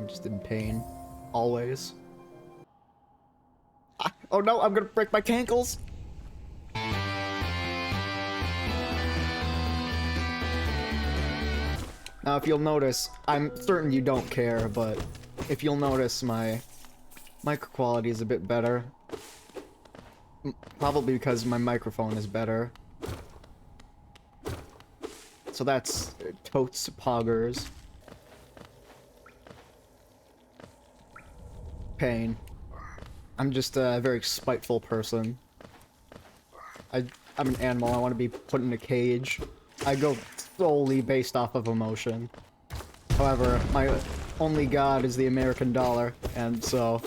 I'm just in pain. Always. Ah, oh no, I'm gonna break my cankles! Now, if you'll notice, I'm certain you don't care, but if you'll notice, my mic quality is a bit better. Probably because my microphone is better. So that's totes poggers. Pain. I'm just a very spiteful person. I'm an animal, I want to be put in a cage. I go solely based off of emotion. However, my only god is the American dollar, and so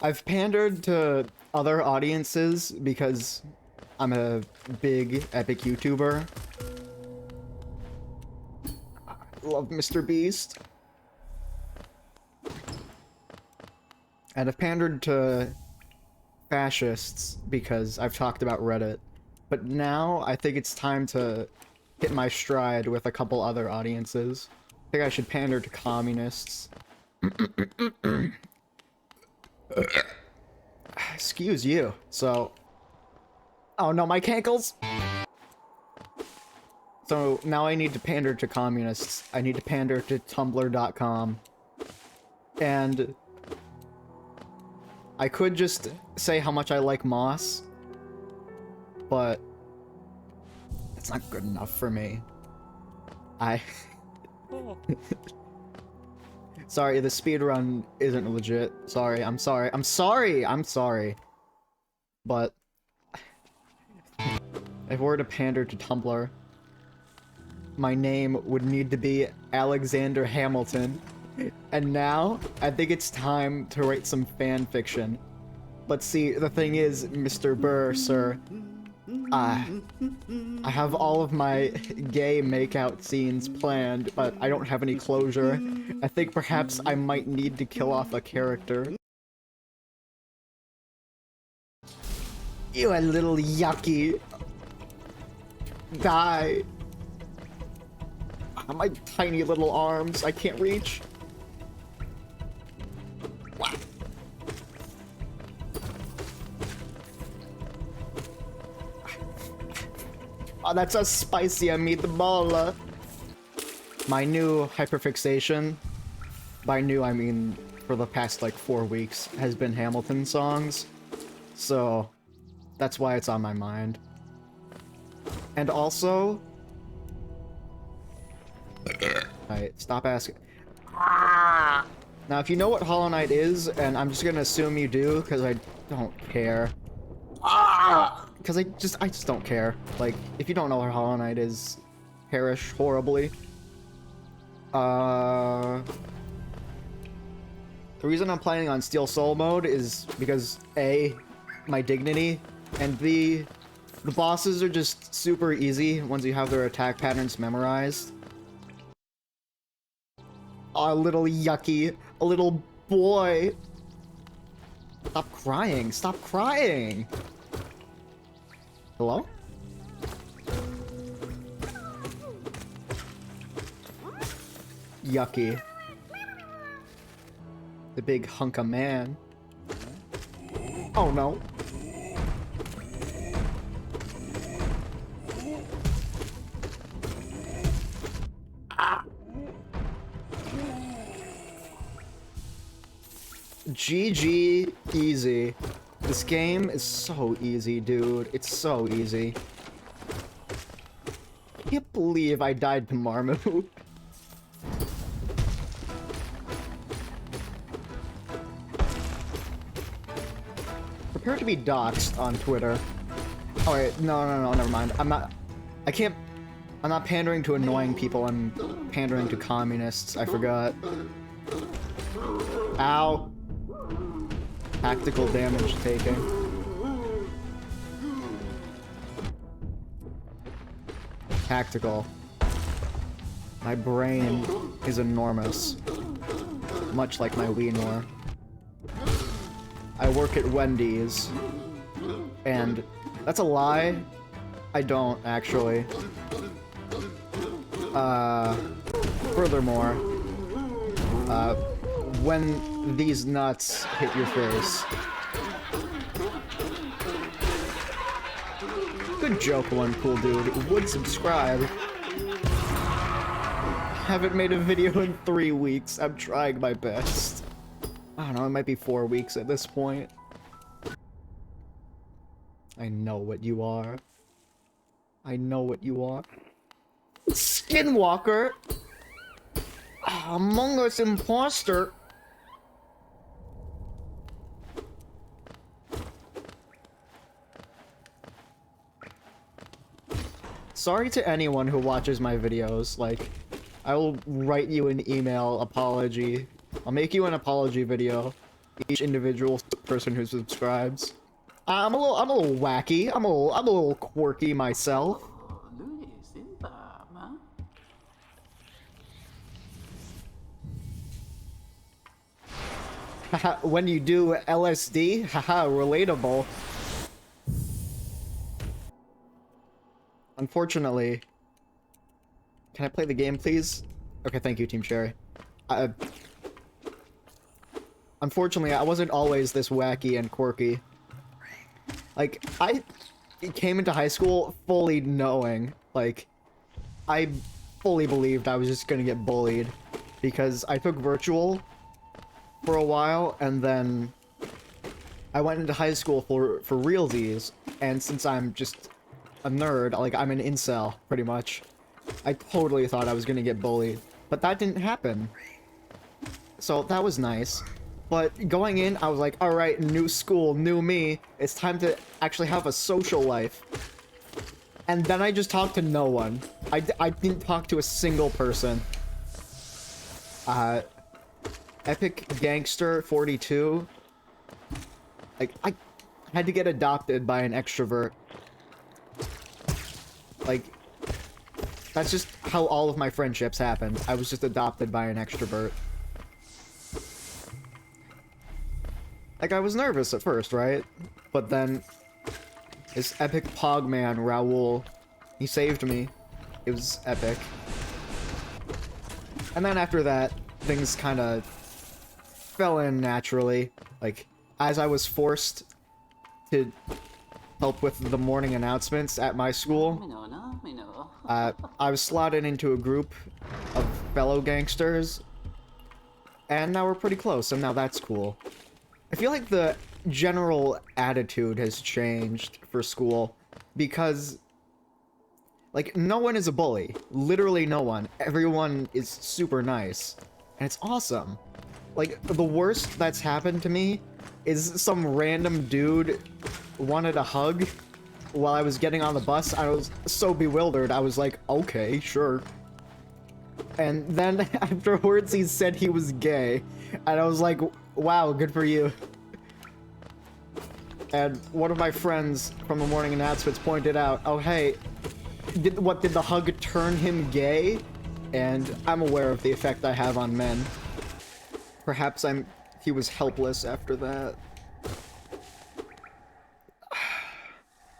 I've pandered to other audiences because I'm a big epic YouTuber. I love Mr. Beast. And I've pandered to fascists because I've talked about Reddit. But now I think it's time to hit my stride with a couple other audiences. I think I should pander to communists. Excuse you. So... Oh no, my cankles! So now I need to pander to communists. I need to pander to Tumblr.com. And... I could just say how much I like Moss, but that's not good enough for me. Sorry, the speedrun isn't legit. Sorry, I'm sorry. I'm sorry! I'm sorry. But if we were to pander to Tumblr, my name would need to be Alexander Hamilton. And now, I think it's time to write some fan fiction. But see, the thing is, Mr. Burr, sir, I have all of my gay makeout scenes planned, but I don't have any closure. I think perhaps I might need to kill off a character. You a little yucky. Die. My tiny little arms, I can't reach. Oh, that's a spicy meatball. My new hyperfixation, by new I mean for the past like 4 weeks, has been Hamilton songs. So that's why it's on my mind. And also... Alright, stop asking. Now, if you know what Hollow Knight is, and I'm just gonna assume you do, because I don't care. Because I just don't care. Like, if you don't know what Hollow Knight is, perish horribly. The reason I'm playing on Steel Soul mode is because A, my dignity, and B, the bosses are just super easy once you have their attack patterns memorized. Oh, a little yucky. A little boy. Stop crying. Stop crying. Hello? Yucky. The big hunk of man. Oh no. GG easy. This game is so easy, dude. It's so easy. I can't believe I died to Marmu. Prepare to be doxxed on Twitter. Oh wait, no, never mind. I'm not pandering to annoying people, I'm pandering to communists, I forgot. Ow. Tactical damage taking. Tactical. My brain is enormous. Much like my Weenor. I work at Wendy's. And that's a lie. I don't, actually. Furthermore, when these nuts hit your face. Good joke, one cool dude. Would subscribe. Haven't made a video in 3 weeks. I'm trying my best. I don't know, it might be 4 weeks at this point. I know what you are. I know what you are. Skinwalker! Among Us imposter! Sorry to anyone who watches my videos, like, I will write you an email apology. I'll make you an apology video. Each individual person who subscribes. I'm a little wacky. I'm a little quirky myself. When you do LSD, haha, relatable. Unfortunately, can I play the game, please? Okay, thank you, Team Cherry. Unfortunately, I wasn't always this wacky and quirky. Like, I came into high school fully knowing, like, I fully believed I was just gonna get bullied because I took virtual for a while, and then I went into high school for realsies, and since I'm just a nerd, like, I'm an incel, pretty much, I totally thought I was gonna get bullied, but that didn't happen. So that was nice. But going in, I was like, alright, new school, new me, it's time to actually have a social life. And then I just talked to no one. I didn't talk to a single person. Epic Gangster 42. Like, I had to get adopted by an extrovert. Like, that's just how all of my friendships happened. I was just adopted by an extrovert. Like, I was nervous at first, right? But then, this epic pogman, Raoul, he saved me. It was epic. And then after that, things kinda fell in naturally. Like, as I was forced to help with the morning announcements at my school, I was slotted into a group of fellow gangsters, and now we're pretty close, and now that's cool. I feel like the general attitude has changed for school, because, like, no one is a bully. Literally no one. Everyone is super nice. And it's awesome. Like, the worst that's happened to me is some random dude wanted a hug while I was getting on the bus. I was so bewildered. I was like, okay, sure. And then afterwards he said he was gay. And I was like, wow, good for you. And one of my friends from the morning announcements pointed out, oh hey, did the hug turn him gay? And I'm aware of the effect I have on men. Perhaps he was helpless after that.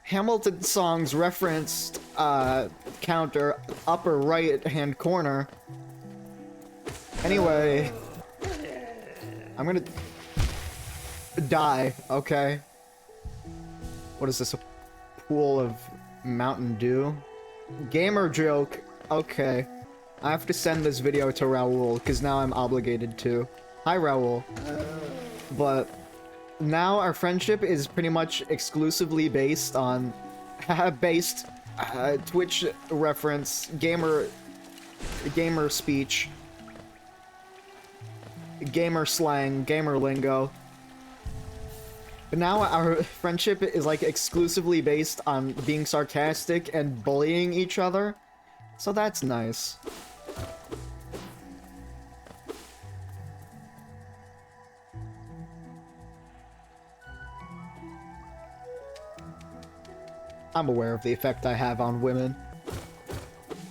Hamilton songs referenced, counter, upper right-hand corner. Anyway, I'm gonna die, okay? What is this, a pool of Mountain Dew? Gamer joke, okay. I have to send this video to Raoul, because now I'm obligated to. Hi, Raoul. But now our friendship is pretty much exclusively based on Twitch reference, gamer speech, gamer slang, gamer lingo. But now our friendship is like exclusively based on being sarcastic and bullying each other. So that's nice. I'm aware of the effect I have on women.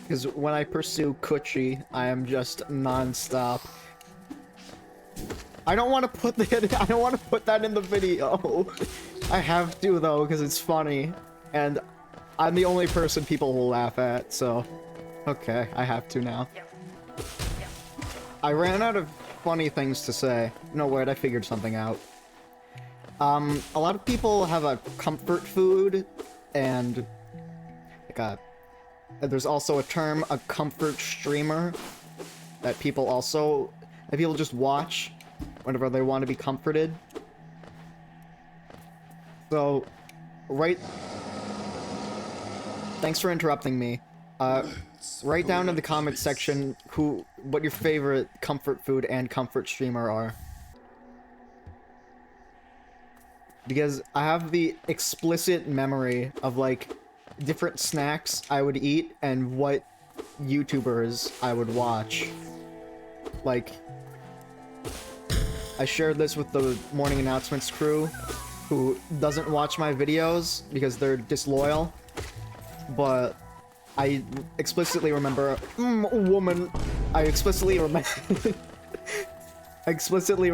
Because when I pursue Coochie, I am just non-stop. I don't want to put that. I don't want to put that in the video. I have to though, because it's funny, and I'm the only person people will laugh at. So, okay, I have to now. I ran out of funny things to say. No, wait, I figured something out. A lot of people have a comfort food, and like there's also a term, a comfort streamer, that people just watch whenever they want to be comforted. So, thanks for interrupting me. Write down in the comments section what your favorite comfort food and comfort streamer are. Because I have the explicit memory of, like, different snacks I would eat and what YouTubers I would watch. Like, I shared this with the morning announcements crew, who doesn't watch my videos because they're disloyal, but I explicitly remember, woman, I explicitly remember, I explicitly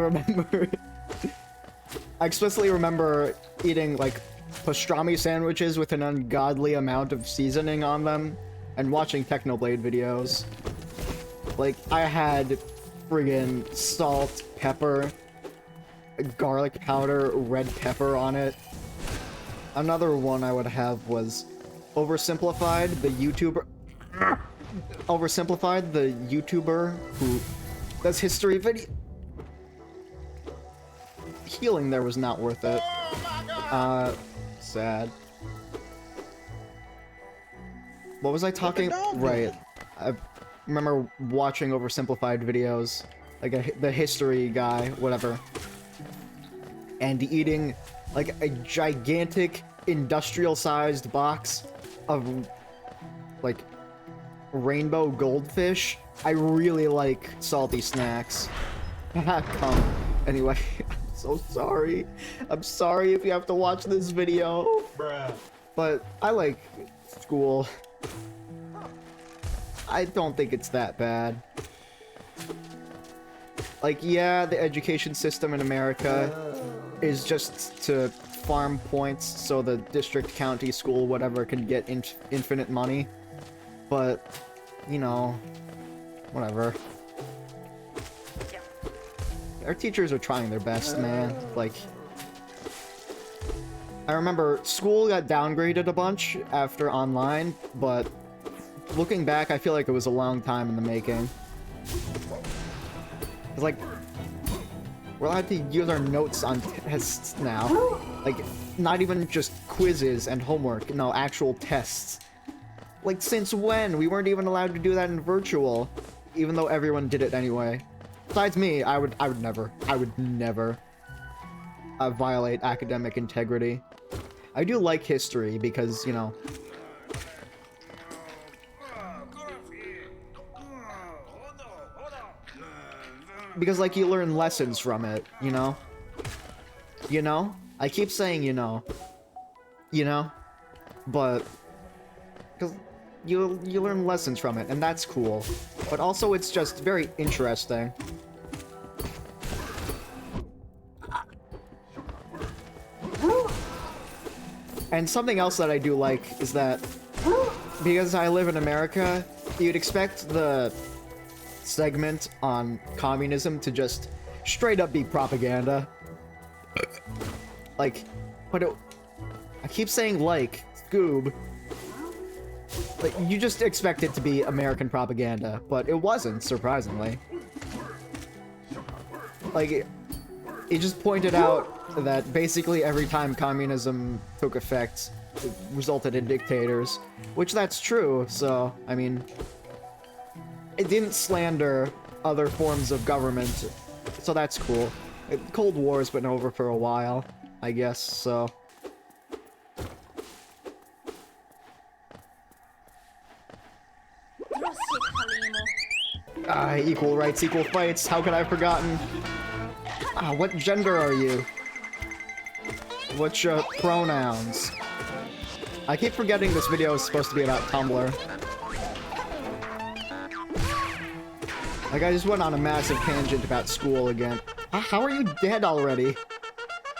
remember eating, like, pastrami sandwiches with an ungodly amount of seasoning on them, and watching Technoblade videos. Like, I had friggin' salt, pepper, garlic powder, red pepper on it. Another one I would have was Oversimplified, the YouTuber... Oversimplified, the YouTuber who does history video... Healing there was not worth it. Sad. What was I talking? Right. I remember watching Oversimplified videos, like the history guy, whatever, and eating like a gigantic industrial-sized box of like rainbow goldfish. I really like salty snacks. Come. Anyway, I'm so sorry. I'm sorry if you have to watch this video. Bruh. But I like school. I don't think it's that bad. Like, yeah, the education system in America is just to farm points so the district, county, school, whatever can get infinite money. But, you know, whatever. Our teachers are trying their best, man. Like, I remember school got downgraded a bunch after online, but looking back, I feel like it was a long time in the making. It's like, we're allowed to use our notes on tests now. Like, not even just quizzes and homework, no, actual tests. Like, since when? We weren't even allowed to do that in virtual, even though everyone did it anyway. Besides me, I would never violate academic integrity. I do like history because, you know, because, like, you learn lessons from it, you know? You know? I keep saying, you know? But, because you learn lessons from it, and that's cool. But also, it's just very interesting. And something else that I do like is that, because I live in America, you'd expect the segment on communism to just straight up be propaganda. Like, but I keep saying like, Scoob. Like, you just expect it to be American propaganda, but it wasn't, surprisingly. Like, it just pointed out that basically every time communism took effect, it resulted in dictators. Which, that's true, so, I mean, it didn't slander other forms of government, so that's cool. Cold War's been over for a while. I guess, so. Equal rights, equal fights. How could I have forgotten? What gender are you? What's your pronouns? I keep forgetting this video is supposed to be about Tumblr. Like, I just went on a massive tangent about school again. How are you dead already?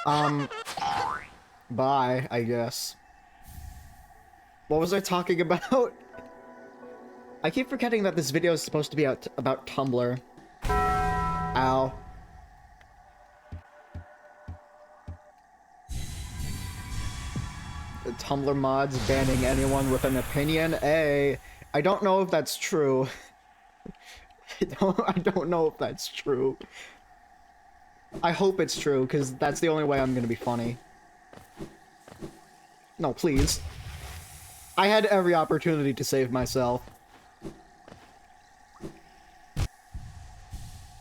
Bye, I guess. What was I talking about? I keep forgetting that this video is supposed to be about Tumblr. Ow. The Tumblr mods banning anyone with an opinion? Hey, I don't know if that's true. I don't know if that's true. I hope it's true, because that's the only way I'm gonna be funny. No, please. I had every opportunity to save myself.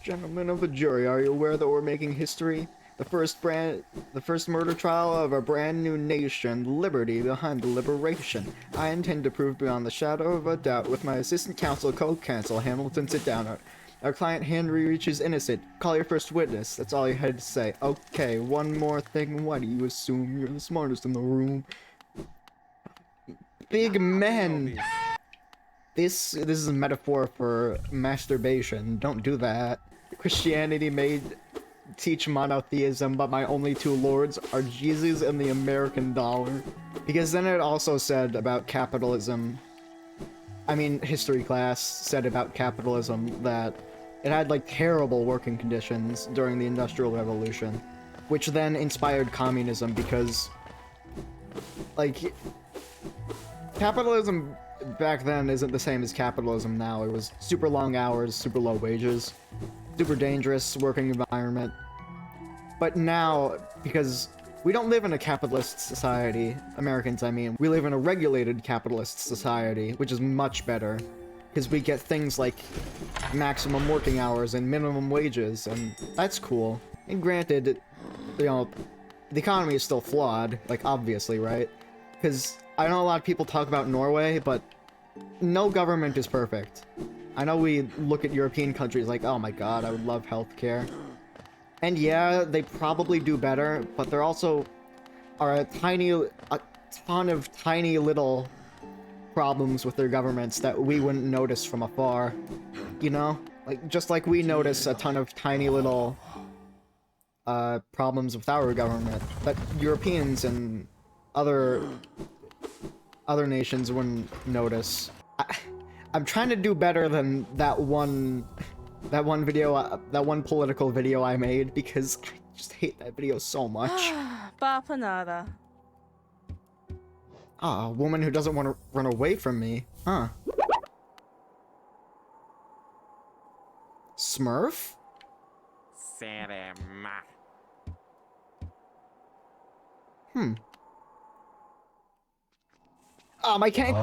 Gentlemen of the jury, are you aware that we're making history? The first murder trial of a brand new nation, liberty behind the liberation. I intend to prove beyond the shadow of a doubt with my assistant counsel, co-counsel, Hamilton, sit down. Our client Henry Reach is innocent. Call your first witness. That's all you had to say. Okay, one more thing. Why do you assume you're the smartest in the room? Big men! This is a metaphor for masturbation. Don't do that. Christianity may teach monotheism, but my only two lords are Jesus and the American dollar. Because then it also said about capitalism. I mean, history class said about capitalism that it had, like, terrible working conditions during the Industrial Revolution. Which then inspired communism because, like, capitalism back then isn't the same as capitalism now. It was super long hours, super low wages, super dangerous working environment. But now, because we don't live in a capitalist society, Americans I mean, we live in a regulated capitalist society, which is much better. Because we get things like maximum working hours and minimum wages, and that's cool. And granted, you know, the economy is still flawed, like, obviously, right? Because I know a lot of people talk about Norway, but no government is perfect. I know we look at European countries like, oh my god, I would love healthcare. And yeah, they probably do better, but there also are a ton of tiny little problems with their governments that we wouldn't notice from afar. You know? Like, just like we notice a ton of tiny little problems with our government that Europeans and other nations wouldn't notice. I'm trying to do better than that one video, that one political video I made, because I just hate that video so much. Bapanada. A woman who doesn't want to run away from me. Huh. Smurf? Hmm. My can't